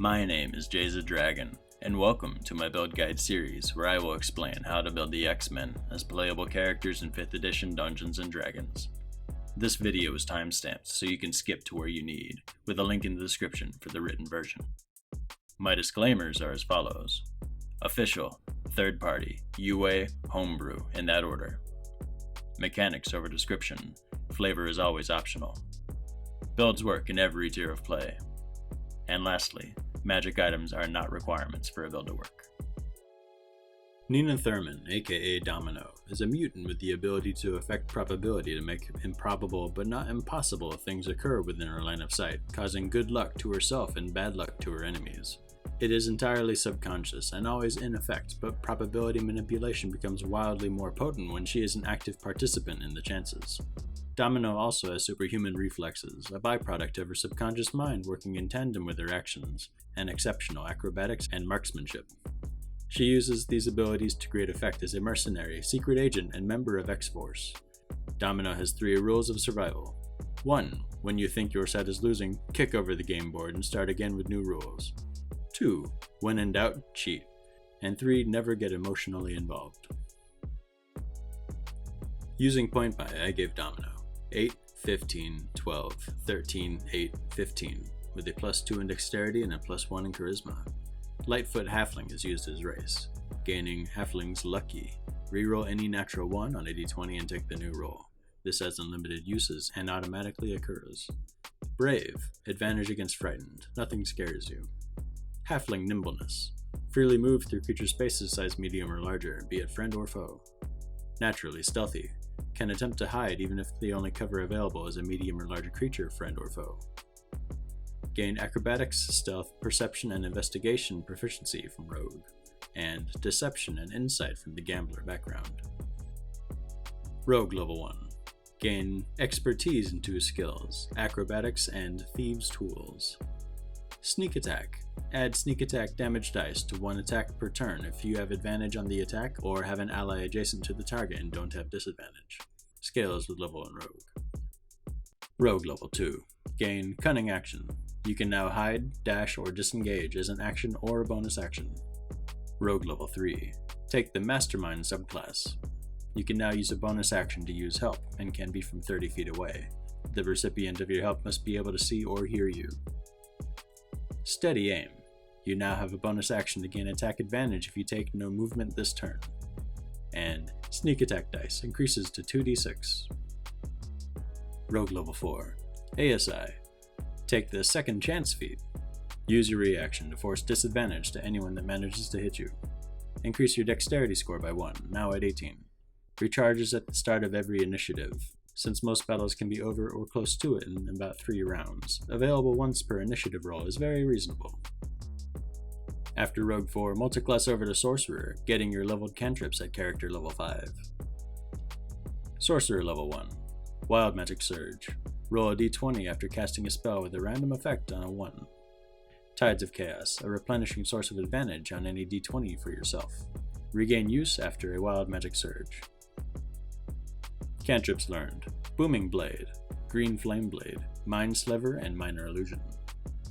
My name is Jay's a Dragon, and welcome to my build guide series where I will explain how to build the X-Men as playable characters in 5th edition Dungeons & Dragons. This video is timestamped so you can skip to where you need, with a link in the description for the written version. My disclaimers are as follows. Official, third party, UA, homebrew, in that order. Mechanics over description, flavor is always optional. Builds work in every tier of play. And lastly, magic items are not requirements for a build to work. Nina Thurman, aka Domino, is a mutant with the ability to affect probability to make improbable but not impossible things occur within her line of sight, causing good luck to herself and bad luck to her enemies. It is entirely subconscious and always in effect, but probability manipulation becomes wildly more potent when she is an active participant in the chances. Domino also has superhuman reflexes, a byproduct of her subconscious mind working in tandem with her actions, and exceptional acrobatics and marksmanship. She uses these abilities to great effect as a mercenary, secret agent, and member of X-Force. Domino has 3 rules of survival. 1. When you think your side is losing, kick over the game board and start again with new rules. 2. When in doubt, cheat. And 3. Never get emotionally involved. Using point buy, I gave Domino 8, 15, 12, 13, 8, 15, with a +2 in dexterity and a +1 in charisma. Lightfoot Halfling is used as race, gaining Halfling's Lucky. Reroll any natural 1 on a d20 and take the new roll. This has unlimited uses and automatically occurs. Brave, advantage against frightened, nothing scares you. Halfling Nimbleness, freely move through creature spaces size medium or larger, be it friend or foe. Naturally stealthy, can attempt to hide even if the only cover available is a medium or larger creature, friend or foe. Gain acrobatics, stealth, perception, and investigation proficiency from rogue, and deception and insight from the gambler background. Rogue level 1. Gain expertise in 2 skills, acrobatics and thieves' tools. Sneak attack. Add sneak attack damage dice to 1 attack per turn if you have advantage on the attack or have an ally adjacent to the target and don't have disadvantage. Scales with level 1 rogue. Rogue level 2. Gain cunning action. You can now hide, dash, or disengage as an action or a bonus action. Rogue level 3. Take the Mastermind subclass. You can now use a bonus action to use help and can be from 30 feet away. The recipient of your help must be able to see or hear you. Steady aim. You now have a bonus action to gain attack advantage if you take no movement this turn. And sneak attack dice increases to 2d6. Rogue level 4. ASI. Take the second chance feat. Use your reaction to force disadvantage to anyone that manages to hit you. Increase your dexterity score by 1, now at 18. Recharges at the start of every initiative, since most battles can be over or close to it in about 3 rounds. Available once per initiative roll is very reasonable. After Rogue 4, multiclass over to Sorcerer, getting your leveled cantrips at character level 5. Sorcerer level 1. Wild Magic Surge. Roll a d20 after casting a spell with a random effect on a 1. Tides of Chaos, a replenishing source of advantage on any d20 for yourself. Regain use after a Wild Magic Surge. Cantrips learned. Booming Blade, Green Flame Blade, Mind Sliver, and Minor Illusion.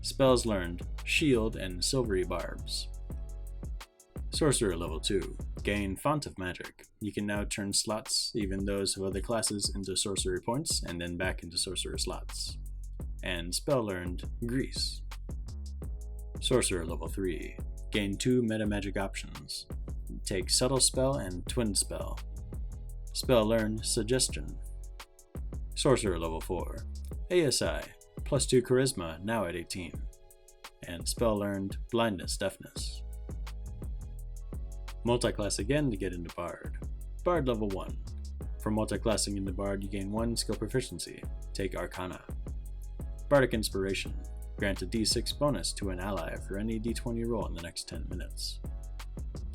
Spells learned. Shield and Silvery Barbs. Sorcerer level 2. Gain Font of Magic. You can now turn slots, even those of other classes, into sorcery points, and then back into sorcerer slots. And spell learned. Grease. Sorcerer level 3. Gain 2 meta magic options. Take Subtle Spell and Twin Spell. Spell learned. Suggestion. Sorcerer level 4. ASI. +2 charisma, now at 18. And spell learned. Blindness, Deafness. Multiclass again to get into Bard. Bard level 1. For multiclassing into Bard, you gain 1 skill proficiency. Take Arcana. Bardic Inspiration. Grant a d6 bonus to an ally for any d20 roll in the next 10 minutes.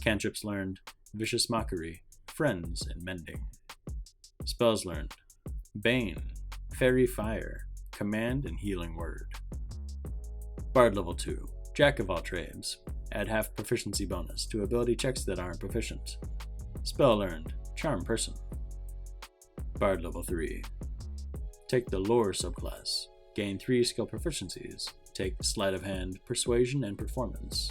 Cantrips learned. Vicious Mockery, Friends, and Mending. Spells learned. Bane, Fairy Fire, Command, and Healing Word. Bard level 2. Jack of all trades. Add half proficiency bonus to ability checks that aren't proficient. Spell learned. Charm Person. Bard level 3. Take the Lore subclass. Gain 3 skill proficiencies. take Sleight of Hand, Persuasion, and Performance.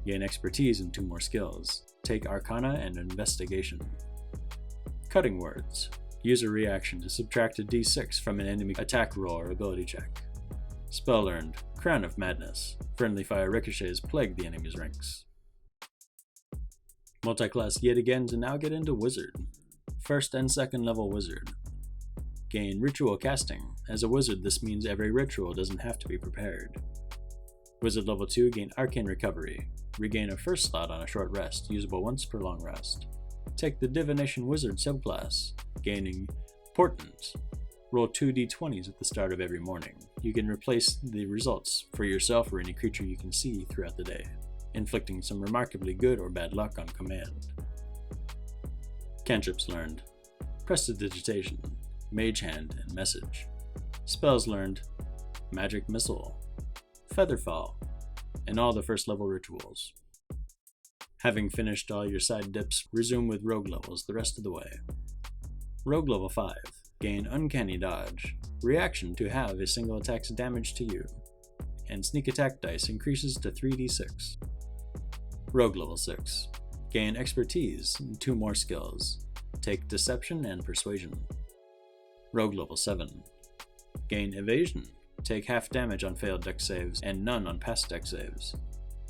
Gain expertise in 2 more skills. Take Arcana and Investigation. Cutting Words. Use a reaction to subtract a d6 from an enemy attack roll or ability check. Spell learned, Crown of Madness. Friendly fire ricochets plague the enemy's ranks. Multiclass yet again to now get into Wizard. 1st and 2nd level Wizard. Gain Ritual Casting. As a wizard, this means every ritual doesn't have to be prepared. Wizard level 2, gain Arcane Recovery. Regain a 1st slot on a short rest, usable once per long rest. Take the Divination Wizard subclass, gaining Portent. Roll 2 d20s at the start of every morning. You can replace the results for yourself or any creature you can see throughout the day, inflicting some remarkably good or bad luck on command. Cantrips learned. Prestidigitation, Mage Hand, and Message. Spells learned. Magic Missile, Featherfall, and all the 1st level rituals. Having finished all your side dips, resume with Rogue levels the rest of the way. Rogue level 5. Gain Uncanny Dodge. Reaction to have a single attack's damage to you. And Sneak Attack dice increases to 3d6. Rogue level 6. Gain Expertise and 2 more skills. Take Deception and Persuasion. Rogue level 7. Gain Evasion. Take half damage on failed dex saves and none on past dex saves.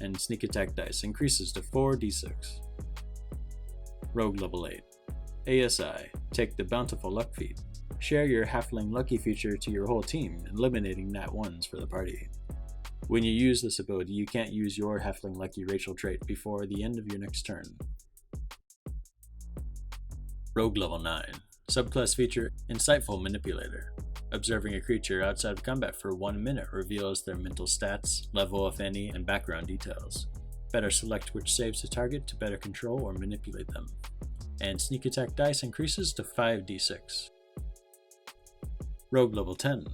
And Sneak Attack dice increases to 4d6. Rogue level 8. ASI. Take the Bountiful Luck feat. Share your Halfling Lucky feature to your whole team, eliminating nat 1s for the party. When you use this ability, you can't use your Halfling Lucky racial trait before the end of your next turn. Rogue level 9. Subclass feature Insightful Manipulator. Observing a creature outside of combat for 1 minute reveals their mental stats, level if any, and background details. Better select which saves to target to better control or manipulate them. And Sneak Attack dice increases to 5d6. Rogue level 10.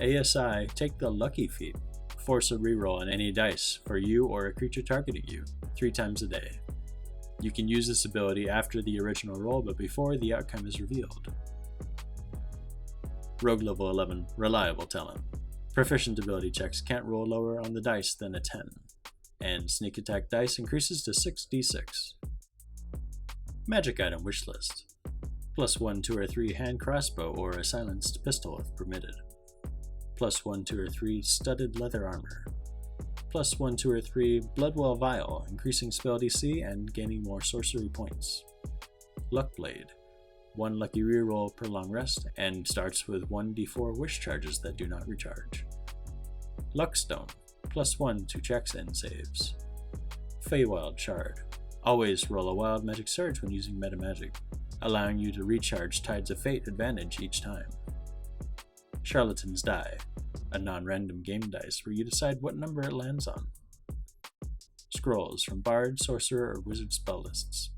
ASI, take the Lucky feat. Force a reroll on any dice for you or a creature targeting you, 3 times a day. You can use this ability after the original roll but before the outcome is revealed. Rogue level 11, Reliable Talent. Proficient ability checks can't roll lower on the dice than a 10, and Sneak Attack dice increases to 6d6. Magic Item Wishlist. +1, 2, or 3 hand crossbow or a silenced pistol if permitted. +1, 2, or 3 studded leather armor. +1, 2, or 3 Bloodwell Vial, increasing spell DC and gaining more sorcery points. Luck Blade. 1 lucky reroll per long rest, and starts with 1d4 wish charges that do not recharge. Luckstone. +1 to checks and saves. Feywild Shard. Always roll a wild magic surge when using meta magic, allowing you to recharge Tides of Fate advantage each time. Charlatan's Die. A non-random game dice where you decide what number it lands on. Scrolls from Bard, Sorcerer, or Wizard spell lists.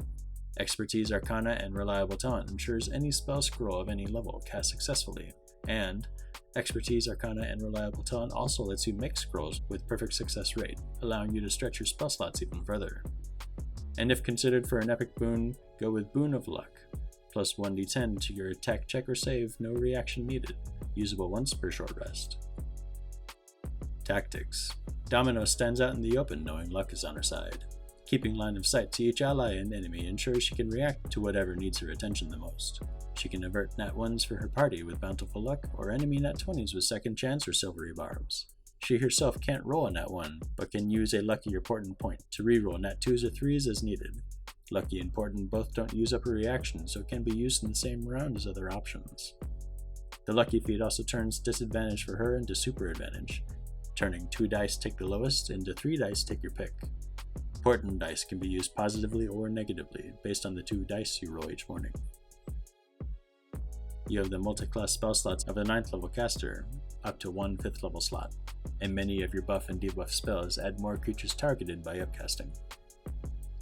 Expertise, Arcana, and Reliable Talent ensures any spell scroll of any level cast successfully, and Expertise, Arcana, and Reliable Talent also lets you make scrolls with perfect success rate, allowing you to stretch your spell slots even further. And if considered for an epic boon, go with Boon of Luck, +1d10 to your attack, check, or save, no reaction needed, usable once per short rest. Tactics. Domino stands out in the open knowing luck is on her side. Keeping line of sight to each ally and enemy ensures she can react to whatever needs her attention the most. She can avert nat 1s for her party with Bountiful Luck, or enemy nat 20s with Second Chance or Silvery Barbs. She herself can't roll a nat 1, but can use a Lucky or Portent point to reroll nat 2s or 3s as needed. Lucky and Portent both don't use up a reaction, so can be used in the same round as other options. The Lucky feat also turns disadvantage for her into super advantage, turning 2 dice take the lowest into 3 dice take your pick. Portent dice can be used positively or negatively, based on the 2 dice you roll each morning. You have the multi-class spell slots of a 9th level caster, up to 1 5th level slot, and many of your buff and debuff spells add more creatures targeted by upcasting.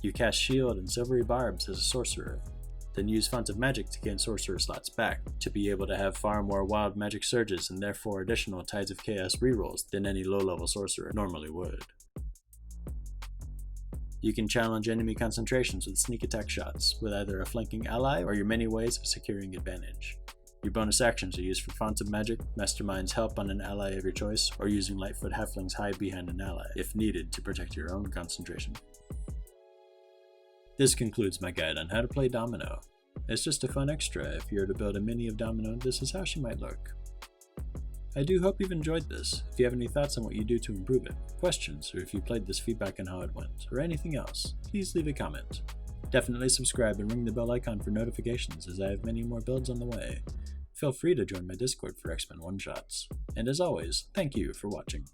You cast Shield and Silvery Barbs as a sorcerer, then use Font of Magic to gain sorcerer slots back, to be able to have far more wild magic surges and therefore additional Tides of Chaos rerolls than any low-level sorcerer normally would. You can challenge enemy concentrations with sneak attack shots, with either a flanking ally or your many ways of securing advantage. Your bonus actions are used for Fonts of Magic, Mastermind's help on an ally of your choice, or using Lightfoot Halfling's hide behind an ally, if needed to protect your own concentration. This concludes my guide on how to play Domino. It's just a fun extra. If you were to build a mini of Domino, this is how she might look. I do hope you've enjoyed this. If you have any thoughts on what you do to improve it, questions, or if you played this, feedback on how it went, or anything else, please leave a comment. Definitely subscribe and ring the bell icon for notifications, as I have many more builds on the way. Feel free to join my Discord for X-Men one-shots. And as always, thank you for watching.